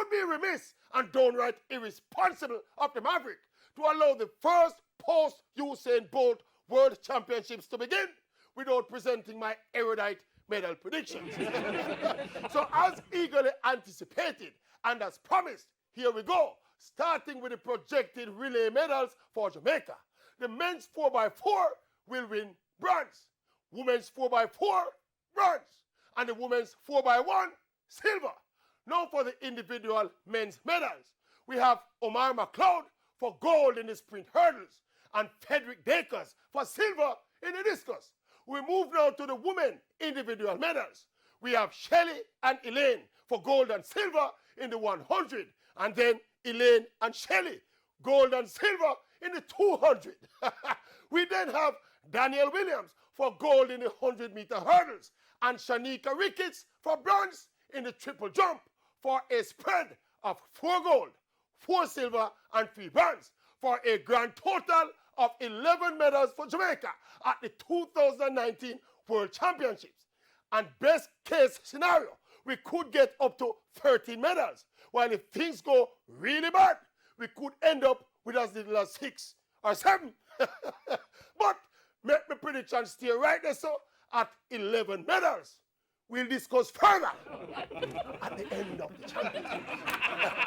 would be remiss and downright irresponsible of the Maverick to allow the first post-Usain Bolt World Championships to begin without presenting my erudite medal predictions. So as eagerly anticipated and as promised, here we go, starting with the projected relay medals for Jamaica. The men's 4x4 will win bronze, women's 4x4, bronze, and the women's 4x1, silver. Now for the individual men's medals. We have Omar McLeod for gold in the sprint hurdles and Frederick Dakers for silver in the discus. We move now to the women individual medals. We have Shelley and Elaine for gold and silver in the 100, and then Elaine and Shelley, gold and silver in the 200. We then have Daniel Williams for gold in the 100-meter hurdles and Shanika Ricketts for bronze in the triple jump for a spread of 4 gold, 4 silver, and 3 bronze for a grand total of 11 medals for Jamaica at the 2019 World Championships. And best case scenario, we could get up to 13 medals, while if things go really bad, we could end up with as little as 6 or 7. But make my prediction stay right there, so at 11 medals. We'll discuss further at the end of the championship.